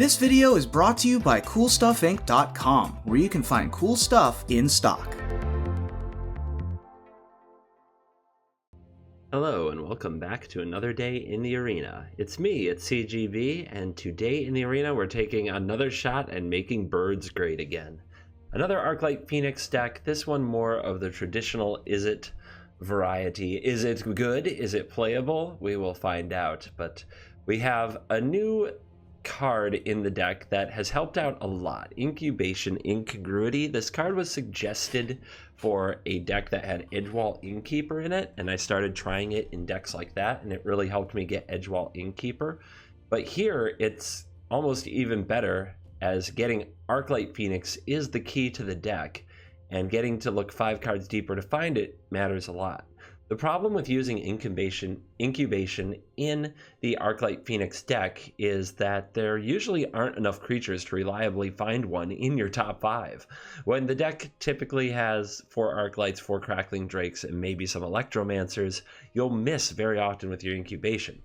This video is brought to you by CoolStuffInc.com, where you can find cool stuff in stock. Hello and welcome back to another day in the arena. It's me, it's CGB, and today in the arena we're taking another shot and making birds great again. Another Arclight Phoenix deck, this one more of the traditional IZZET variety. Is it good? Is it playable? We will find out, but we have a new card in the deck that has helped out a lot. Incubation Incongruity. This card was suggested for a deck that had Edgewall Innkeeper in it, and I started trying it in decks like that, and it really helped me get Edgewall Innkeeper. But here it's almost even better, as getting Arclight Phoenix is the key to the deck, and getting to look 5 cards deeper to find it matters a lot. The problem with using Incubation in the Arclight Phoenix deck is that there usually aren't enough creatures to reliably find one in your top 5. When the deck typically has 4 Arclights, 4 Crackling Drakes, and maybe some Electromancers, you'll miss very often with your Incubation.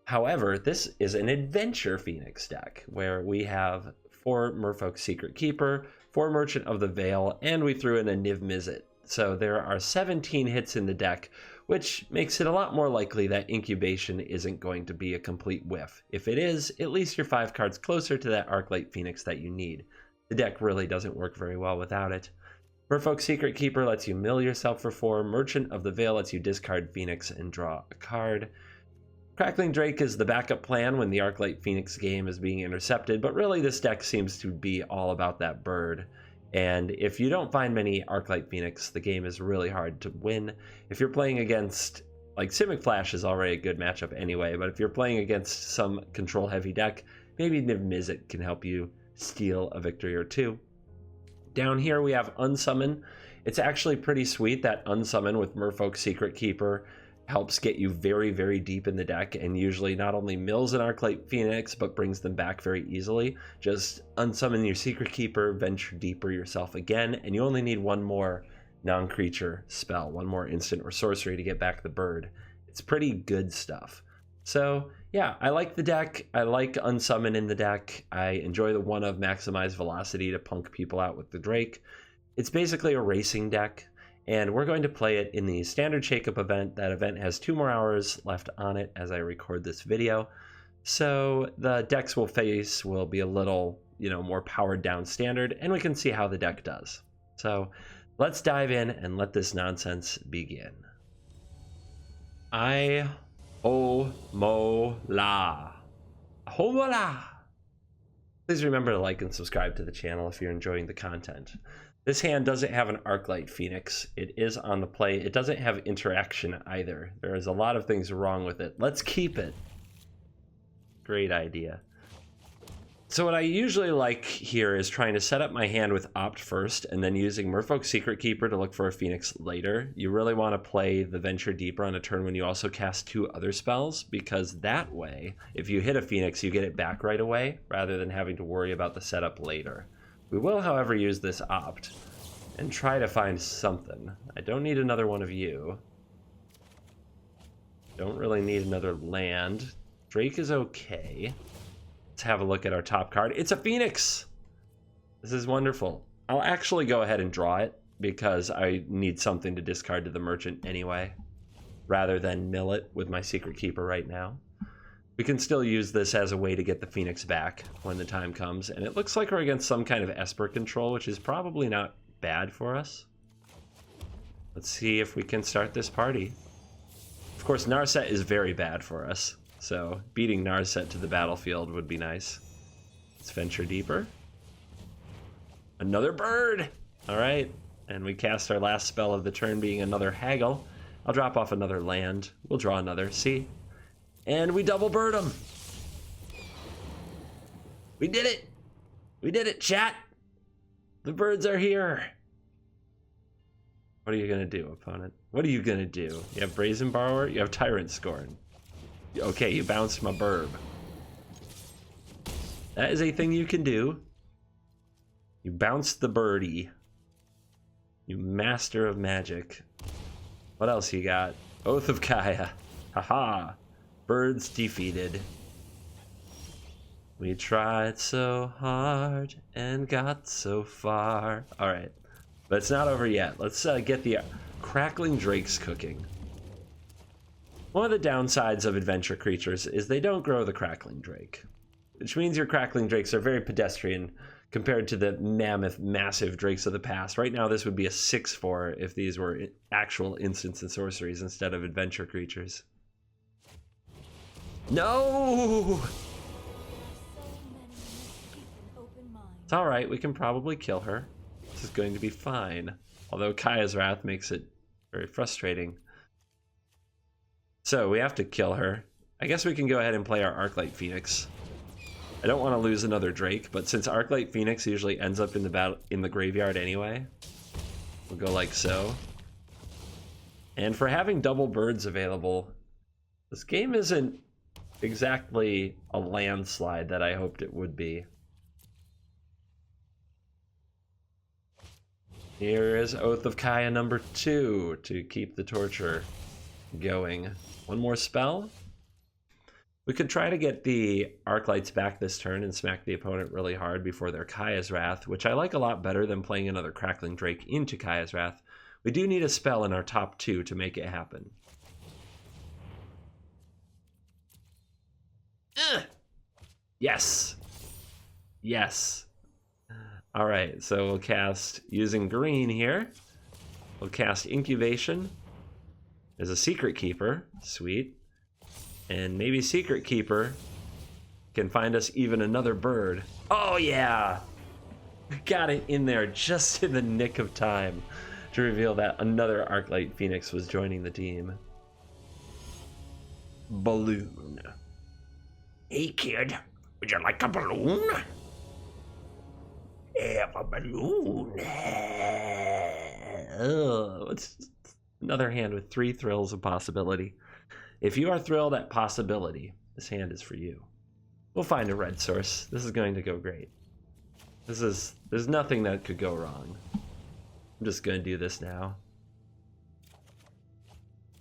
However, this is an Adventure Phoenix deck, where we have 4 Merfolk Secret Keeper, 4 Merchant of the Veil, and we threw in a Niv-Mizzet. So there are 17 hits in the deck, which makes it a lot more likely that Incubation isn't going to be a complete whiff. If it is, at least you're 5 cards closer to that Arclight Phoenix that you need. The deck really doesn't work very well without it. Merfolk Secret Keeper lets you mill yourself for 4. Merchant of the Veil lets you discard Phoenix and draw a card. Crackling Drake is the backup plan when the Arclight Phoenix game is being intercepted, but really this deck seems to be all about that bird. And if you don't find many Arclight Phoenix, the game is really hard to win. If you're playing against, like, Simic Flash is already a good matchup anyway, but if you're playing against some control-heavy deck, maybe Niv-Mizzet can help you steal a victory or 2. Down here we have Unsummon. It's actually pretty sweet that Unsummon with Merfolk Secret Keeper helps get you very, very deep in the deck, and usually not only mills an Arclight Phoenix, but brings them back very easily. Just unsummon your Secret Keeper, venture deeper yourself again, and you only need 1 more non-creature spell, 1 more instant or sorcery to get back the bird. It's pretty good stuff. So yeah, I like the deck. I like Unsummon in the deck. I enjoy the one of Maximize Velocity to punk people out with the Drake. It's basically a racing deck, and we're going to play it in the standard shakeup event. That event has 2 more hours left on it as I record this video. So the decks we'll face will be a little, more powered down standard, and we can see how the deck does. So let's dive in and let this nonsense begin. Homola. Homola. Please remember to like and subscribe to the channel if you're enjoying the content. This hand doesn't have an Arclight Phoenix. It is on the play. It doesn't have interaction either. There is a lot of things wrong with it. Let's keep it. Great idea. So what I usually like here is trying to set up my hand with Opt first, and then using Merfolk Secret Keeper to look for a Phoenix later. You really want to play the Venture Deeper on a turn when you also cast 2 other spells, because that way, if you hit a Phoenix, you get it back right away, rather than having to worry about the setup later. We will, however, use this Opt and try to find something. I don't need another one of you. Don't really need another land. Drake is okay. Let's have a look at our top card. It's a Phoenix! This is wonderful. I'll actually go ahead and draw it, because I need something to discard to the Merchant anyway, rather than mill it with my Secret Keeper right now. We can still use this as a way to get the Phoenix back when the time comes, and it looks like we're against some kind of Esper control, which is probably not bad for us. Let's see if we can start this party. Of course, Narset is very bad for us, so beating Narset to the battlefield would be nice. Let's venture deeper. Another bird! Alright, and we cast our last spell of the turn, being another Haggle. I'll drop off another land. We'll draw another. See? And we double bird them. We did it. We did it, chat. The birds are here. What are you going to do, opponent? What are you going to do? You have Brazen Borrower. You have Tyrant Scorn. Okay, you bounced my burb. That is a thing you can do. You bounced the birdie. You master of magic. What else you got? Oath of Kaya. Haha. Birds defeated. We tried so hard and got so far. All right, but it's not over yet. Let's get the crackling drakes cooking. One of the downsides of adventure creatures is they don't grow the crackling drake, which means your crackling drakes are very pedestrian compared to the mammoth, massive drakes of the past. Right now, this would be a 6/4 if these were actual instants and sorceries instead of adventure creatures. No! It's all right. We can probably kill her. This is going to be fine. Although Kaya's Wrath makes it very frustrating. So we have to kill her. I guess we can go ahead and play our Arclight Phoenix. I don't want to lose another Drake, but since Arclight Phoenix usually ends up in the graveyard anyway, we'll go like so. And for having double birds available, this game isn't exactly a landslide that I hoped it would be. Here is Oath of Kaya number 2 to keep the torture going. One more spell. We could try to get the Arclights back this turn and smack the opponent really hard before their Kaya's Wrath, which I like a lot better than playing another Crackling Drake into Kaya's Wrath. We do need a spell in our top 2 to make it happen. Yes. Yes. All right, so we'll cast, using green here, we'll cast Incubation. There's a Secret Keeper, sweet. And maybe Secret Keeper can find us even another bird. Oh yeah! Got it in there just in the nick of time to reveal that another Arclight Phoenix was joining the team. Balloon. Hey kid, would you like a balloon? Have a balloon. Oh, it's another hand with 3 thrills of possibility. If you are thrilled at possibility, this hand is for you. We'll find a red source. This is going to go great. There's nothing that could go wrong. I'm just going to do this now.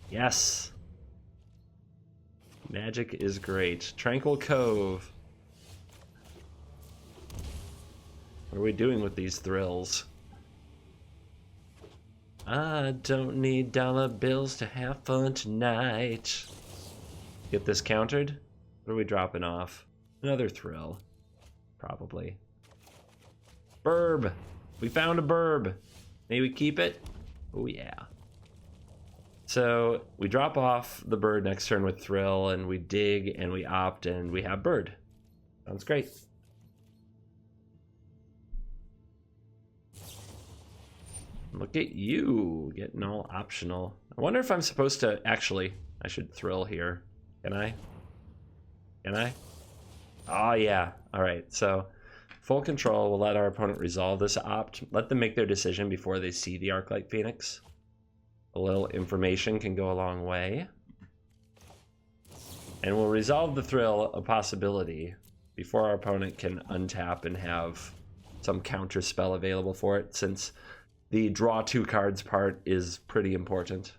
Yes. Magic is great. Tranquil Cove. What are we doing with these thrills? I don't need dollar bills to have fun tonight. Get this countered? What are we dropping off? Another thrill. Probably. Burb! We found a burb! May we keep it? Oh yeah. So we drop off the bird next turn with thrill, and we dig, and we opt, and we have bird. Sounds great. Look at you, getting all optional. I wonder if I'm supposed to, actually, I should thrill here. Can I? Can I? Oh yeah, all right, so full control, we'll let our opponent resolve this opt. Let them make their decision before they see the Arclight Phoenix. A little information can go a long way. And we'll resolve the thrill a possibility before our opponent can untap and have some counter spell available for it, since the draw 2 cards part is pretty important.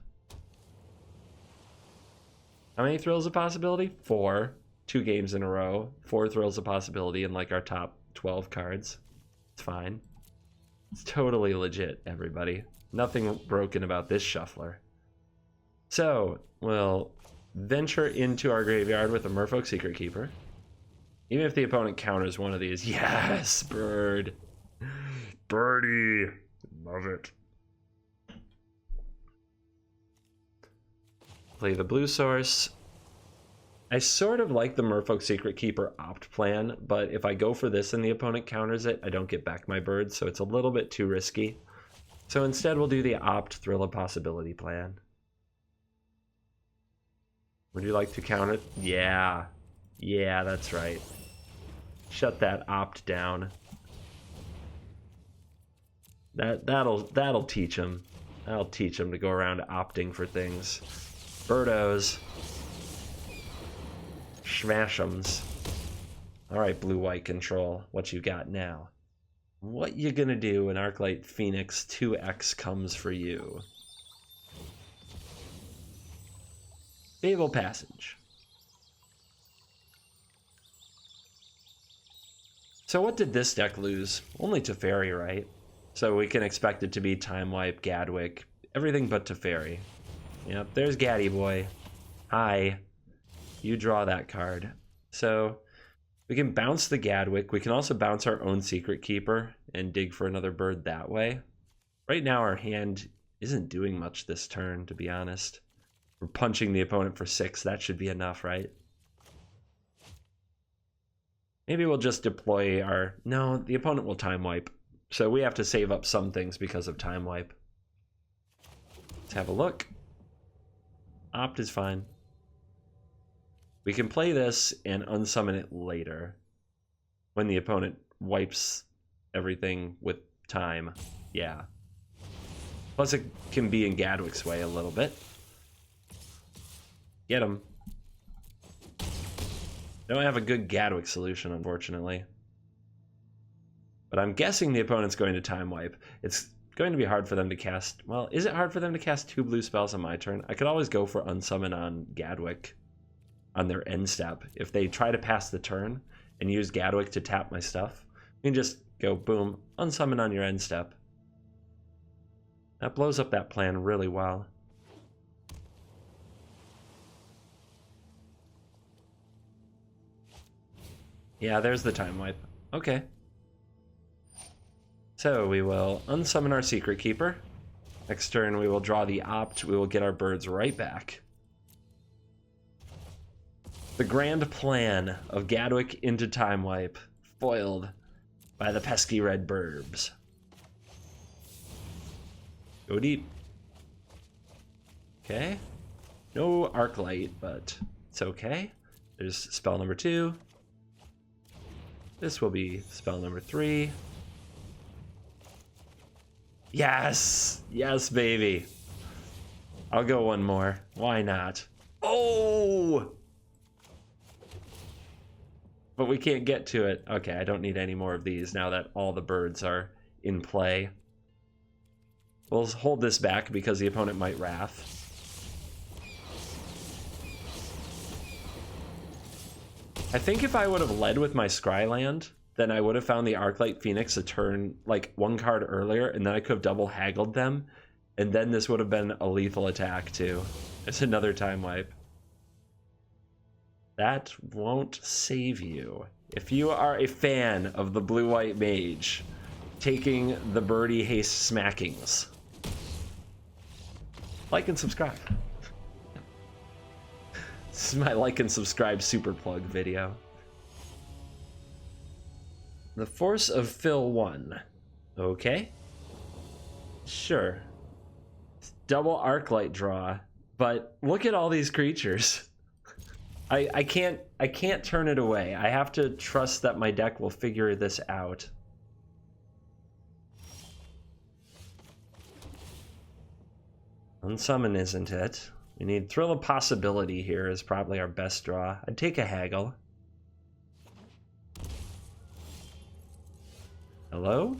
How many thrills a possibility? 4. 2 games in a row. 4 thrills a possibility in like our top 12 cards. It's fine. It's totally legit, everybody. Nothing broken about this shuffler. So, we'll venture into our graveyard with a Merfolk Secret Keeper. Even if the opponent counters one of these. Yes, bird. Birdie. Love it. Play the blue source. I sort of like the Merfolk Secret Keeper opt plan, but if I go for this and the opponent counters it, I don't get back my bird, so it's a little bit too risky. So instead we'll do the opt thrill of possibility plan. Would you like to count it? Yeah. Yeah, that's right. Shut that opt down. That'll teach him. That'll teach him to go around opting for things. Birdos. Smash'ems. Alright, blue-white control. What you got now? What you gonna do when Arclight Phoenix 2X comes for you? Fable Passage. So what did this deck lose? Only Teferi, right? So we can expect it to be Time Wipe, Gadwick, everything but Teferi. Yep, there's Gaddy Boy. Hi. You draw that card. So we can bounce the Gadwick. We can also bounce our own Secret Keeper and dig for another bird that way. Right now our hand isn't doing much this turn, to be honest. We're punching the opponent for 6. That should be enough, right? Maybe we'll just deploy our... No, the opponent will Time Wipe. So we have to save up some things because of Time Wipe. Let's have a look. Opt is fine. We can play this and unsummon it later when the opponent wipes everything with time. Yeah. Plus it can be in Gadwick's way a little bit. Get him. Don't have a good Gadwick solution, unfortunately. But I'm guessing the opponent's going to Time Wipe. It's going to be hard for them to cast... Well, is it hard for them to cast 2 blue spells on my turn? I could always go for unsummon on Gadwick on their end step. If they try to pass the turn and use Gadwick to tap my stuff, you can just go, boom, unsummon on your end step. That blows up that plan really well. Yeah, there's the Time Wipe. Okay. So we will unsummon our Secret Keeper. Next turn we will draw the Opt. We will get our birds right back. The grand plan of Gadwick into Time Wipe, foiled by the pesky red burbs. Go deep. Okay. No Arclight, but it's okay. There's spell number 2. This will be spell number 3. Yes! Yes, baby. I'll go one more. Why not? Oh! But we can't get to it. Okay, I don't need any more of these now that all the birds are in play. We'll hold this back because the opponent might Wrath. I think if I would have led with my Scryland, then I would have found the Arclight Phoenix a turn, like 1 card earlier, and then I could have double haggled them, and then this would have been a lethal attack too. It's another Time Wipe. That won't save you. If you are a fan of the blue-white mage, taking the birdie haste smackings, like and subscribe. This is my like and subscribe super plug video. The Force of Fill 1. Okay. Sure. Double Arclight draw, but look at all these creatures. I can't turn it away. I have to trust that my deck will figure this out. Unsummon, isn't it? We need Thrill of Possibility here is probably our best draw. I'd take a Haggle. Hello?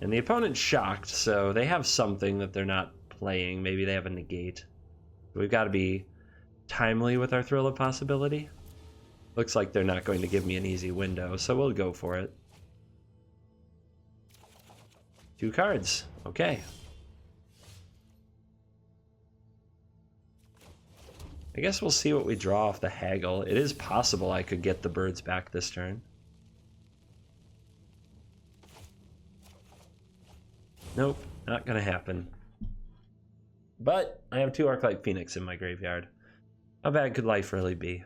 And the opponent's shocked, so they have something that they're not playing. Maybe they have a negate. We've got to be timely with our Thrill of Possibility. Looks like they're not going to give me an easy window, so we'll go for it. 2 cards. Okay. I guess we'll see what we draw off the Haggle. It is possible I could get the birds back this turn. Nope, not gonna happen. But I have 2 Arclight Phoenix in my graveyard. How bad could life really be?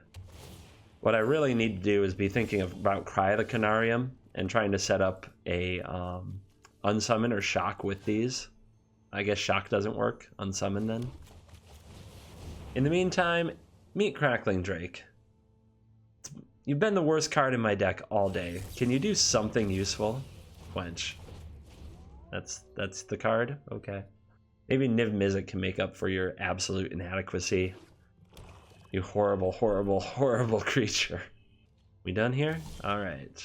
What I really need to do is be thinking about Cry the Canarium and trying to set up a unsummon or shock with these. I guess shock doesn't work. Unsummon then. In the meantime, meet Crackling Drake. You've been the worst card in my deck all day. Can you do something useful? Quench. That's the card? Okay. Maybe Niv Mizzet can make up for your absolute inadequacy. You horrible, horrible, horrible creature. We done here? Alright.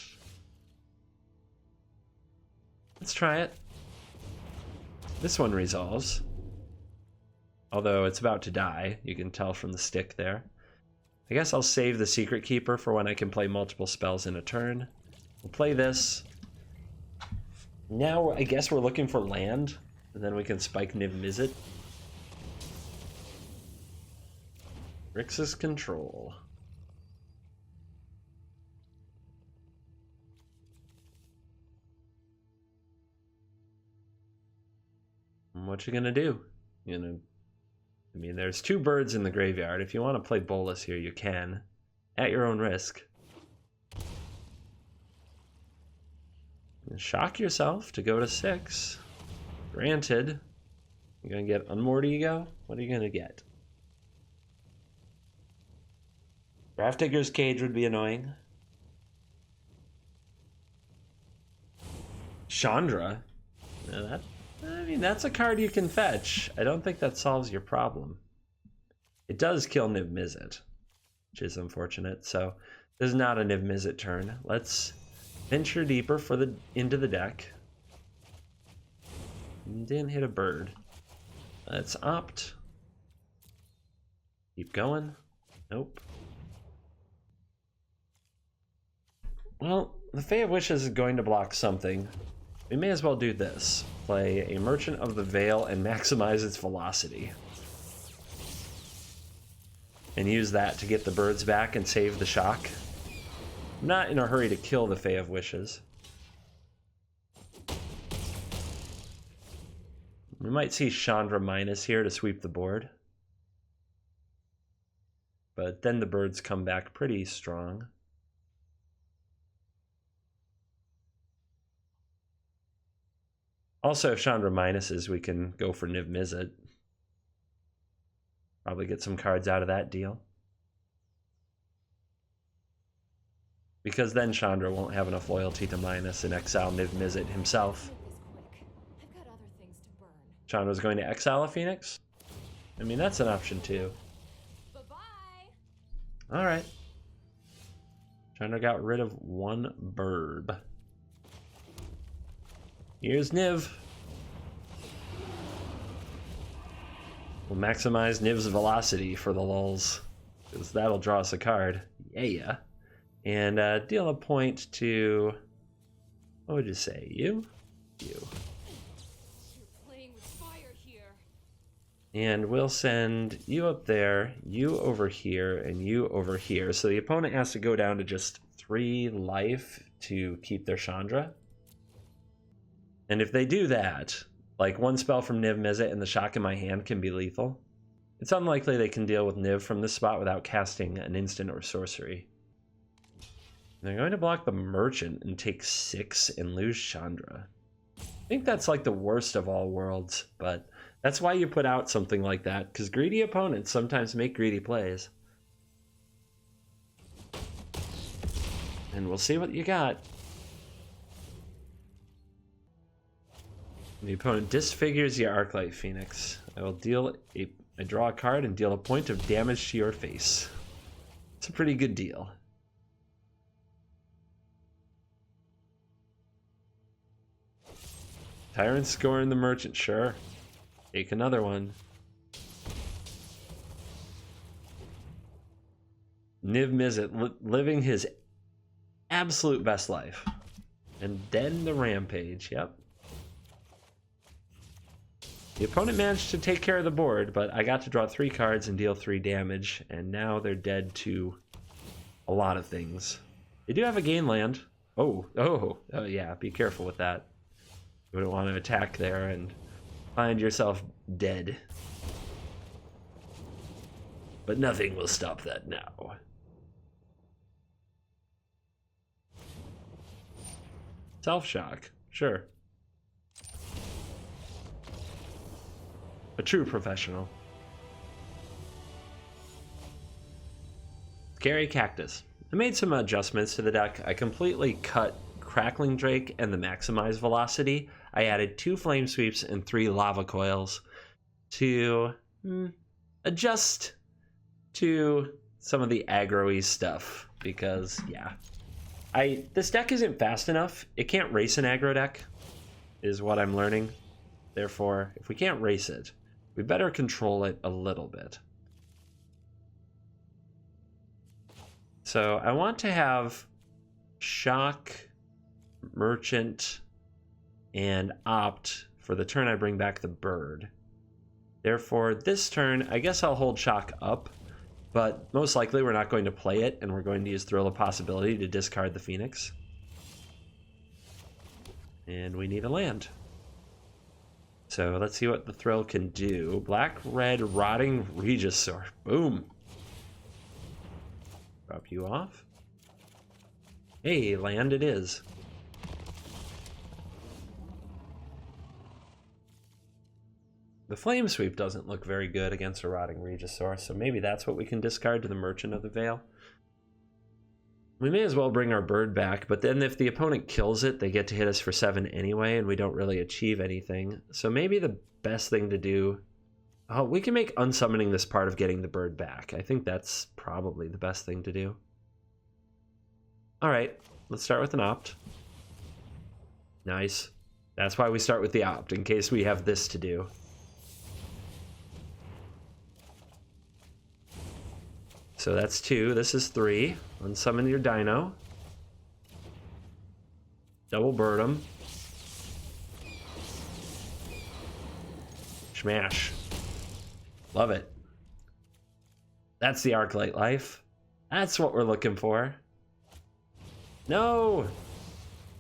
Let's try it. This one resolves. Although it's about to die, you can tell from the stick there. I guess I'll save the Secret Keeper for when I can play multiple spells in a turn. We'll play this. Now I guess we're looking for land, and then we can spike Niv Mizzet. Rix's control. What you gonna do? I mean, there's 2 birds in the graveyard. If you want to play Bolus here, you can, at your own risk. Shock yourself to go to 6. Granted, you're gonna get Unmoored Ego. What are you gonna get? Grafdigger's Cage would be annoying. Chandra. Now I mean, that's a card you can fetch. I don't think that solves your problem. It does kill Niv Mizzet, which is unfortunate. So this is not a Niv Mizzet turn. Let's venture deeper into the deck. Didn't hit a bird. Let's opt. Keep going. Nope. Well, the Fae of Wishes is going to block something. We may as well do this. Play a Merchant of the Veil and maximize its velocity. And use that to get the birds back and save the shock. I'm not in a hurry to kill the Fae of Wishes. We might see Chandra minus here to sweep the board. But then the birds come back pretty strong. Also, if Chandra minuses, we can go for Niv Mizzet. Probably get some cards out of that deal. Because then Chandra won't have enough loyalty to minus and exile Niv Mizzet himself. Chandra's going to exile a Phoenix? I mean, that's an option too. Alright. Chandra got rid of 1 burb. Here's Niv. We'll maximize Niv's velocity for the lulz, because that'll draw us a card. Yeah. And deal a point to... What would you say? You? You. You're playing with fire here. And we'll send you up there, you over here, and you over here. So the opponent has to go down to just 3 life to keep their Chandra. And if they do that, like 1 spell from Niv Mizzet and the shock in my hand can be lethal. It's unlikely they can deal with Niv from this spot without casting an instant or sorcery. They're going to block the Merchant and take 6 and lose Chandra. I think that's like the worst of all worlds, but that's why you put out something like that, because greedy opponents sometimes make greedy plays. And we'll see what you got. The opponent disfigures your Arclight Phoenix. I draw a card and deal a point of damage to your face. It's a pretty good deal. Tyrant scoring the Merchant, sure. Take another one. Niv Mizzet living his absolute best life. And then the Rampage, yep. The opponent managed to take care of the board, but I got to draw 3 cards and deal 3 damage, and now they're dead to a lot of things. They do have a gain land. Oh yeah, be careful with that. You wouldn't want to attack there and find yourself dead. But nothing will stop that now. Self-shock, sure. A true professional. Scary Cactus. I made some adjustments to the deck. I completely cut Crackling Drake and the maximized velocity. I added 2 Flame Sweeps and 3 Lava Coils to adjust to some of the aggro-y stuff. Because, yeah. This deck isn't fast enough. It can't race an aggro deck, is what I'm learning. Therefore, if we can't race it, we better control it a little bit. So I want to have shock merchant, and opt for the turn I bring back the bird. Therefore, this turn, I guess I'll hold shock up, but most likely we're not going to play it, and we're going to use Thrill of Possibility to discard the Phoenix. And we need a land. So let's see what the Thrill can do. Black-red Rotting Regisaur. Boom. Drop you off. Hey, land it is. The Flame Sweep doesn't look very good against a Rotting Regisaur, so maybe that's what we can discard to the Merchant of the Veil. We may as well bring our bird back, but then if the opponent kills it, they get to hit us for 7 anyway, and we don't really achieve anything. So maybe the best thing to do... Oh, we can make unsummoning this part of getting the bird back. I think that's probably the best thing to do. Alright, let's start with an opt. Nice. That's why we start with the opt, in case we have this to do. So that's 2, this is 3. Unsummon your dino. Double bird him. Smash. Love it. That's the Arclight life. That's what we're looking for. No!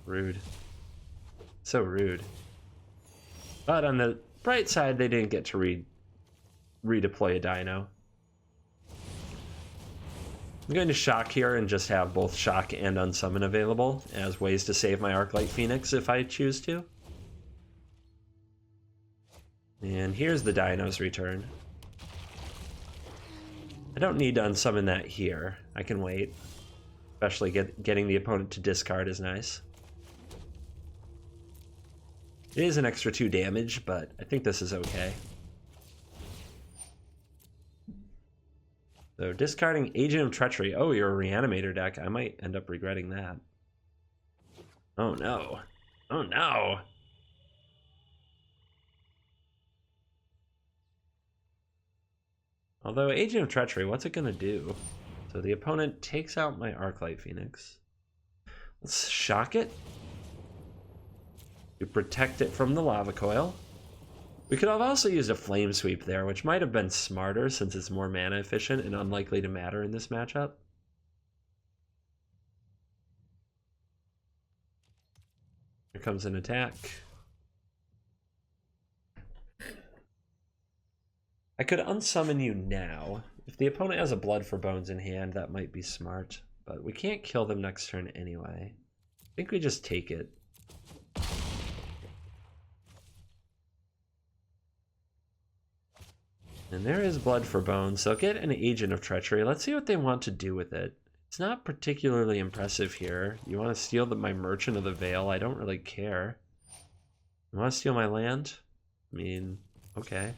Rude. So rude. But on the bright side, they didn't get to redeploy a dino. I'm going to shock here and just have both shock and unsummon available as ways to save my Arclight Phoenix if I choose to. And here's the dino's return. I don't need to unsummon that here. I can wait. Especially getting the opponent to discard is nice. It is an extra 2 damage, but I think this is okay. So discarding Agent of Treachery. Oh, you're a Reanimator deck. I might end up regretting that. Oh no. Oh no. Although Agent of Treachery, what's it gonna do? So the opponent takes out my Arclight Phoenix. Let's shock it to protect it from the Lava Coil. We could have also used a Flame Sweep there, which might have been smarter since it's more mana efficient and unlikely to matter in this matchup. Here comes an attack. I could unsummon you now. If the opponent has a Blood for Bones in hand, that might be smart. But we can't kill them next turn anyway. I think we just take it. And there is Blood for Bones. They'll get an Agent of Treachery. Let's see what they want to do with it. It's not particularly impressive here. You want to steal my Merchant of the Veil? I don't really care. You want to steal my land? I mean, okay.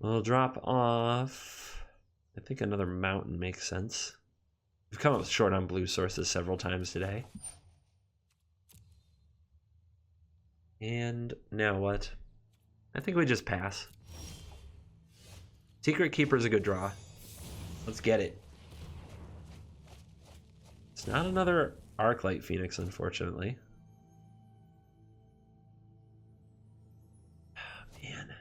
We'll drop off. I think another mountain makes sense. We've come up short on blue sources several times today. And now what? I think we just pass. Secret Keeper's a good draw. Let's get it. It's not another Arclight Phoenix, unfortunately. Oh, man.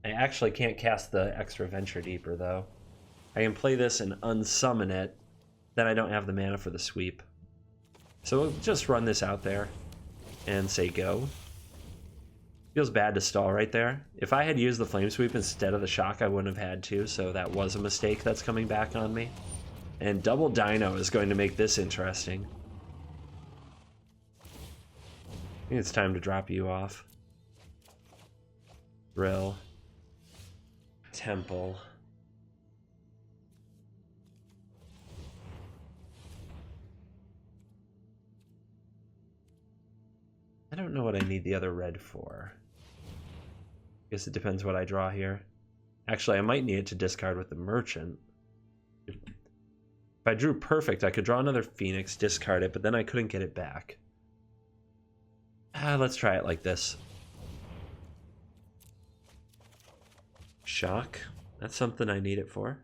I actually can't cast the extra Venture Deeper, though. I can play this and unsummon it. Then I don't have the mana for the sweep. So we'll just run this out there and say go. Feels bad to stall right there. If I had used the Flame Sweep instead of the shock, I wouldn't have had to, so that was a mistake that's coming back on me. And double Dino is going to make this interesting. I think it's time to drop you off. Rill. Temple. I don't know what I need the other red for. I guess it depends what I draw here. Actually, I might need it to discard with the Merchant. If I drew perfect, I could draw another Phoenix, discard it, but then I couldn't get it back. Let's try it like this. Shock. That's something I need it for.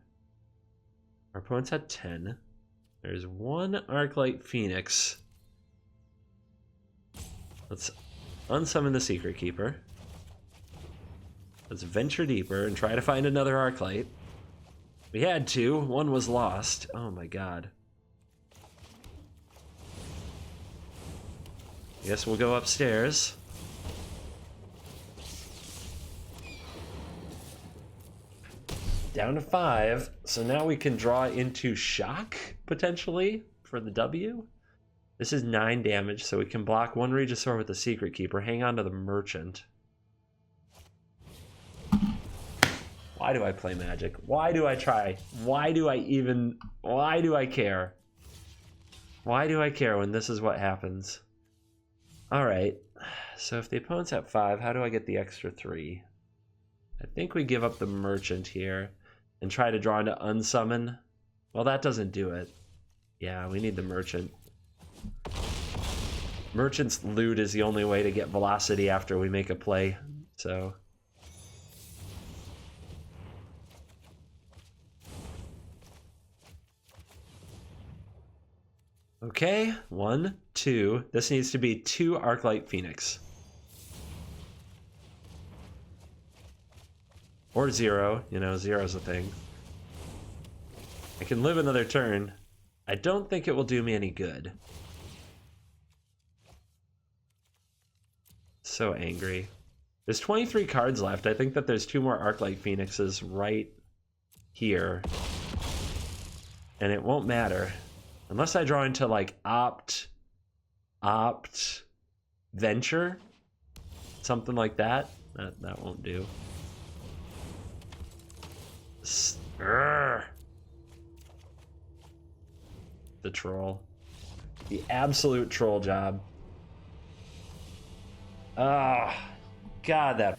Our opponent's at 10. There's one Arclight Phoenix. Let's unsummon the Secret Keeper. Let's venture deeper and try to find another Arclight. We had two. One was lost. Oh my god. Guess we'll go upstairs. Down to 5. So now we can draw into shock, potentially, for the W. This is 9 damage, so we can block one Regisaur with the Secret Keeper. Hang on to the Merchant. Why do I play Magic? Why do I try? Why do I care? Why do I care when this is what happens? Alright, so if the opponent's at 5, how do I get the extra 3? I think we give up the Merchant here and try to draw into Unsummon. Well, that doesn't do it. Yeah, we need the Merchant. Merchant's loot is the only way to get velocity after we make a play, so... Okay, 1, 2. This needs to be 2 Arclight Phoenix. Or 0, you know, 0's a thing. I can live another turn. I don't think it will do me any good. So angry. There's 23 cards left. I think that there's 2 more Arclight Phoenixes right here. And it won't matter. Unless I draw into, like, opt, venture, something like that. That won't do. The troll. The absolute troll job. Ah, God, that...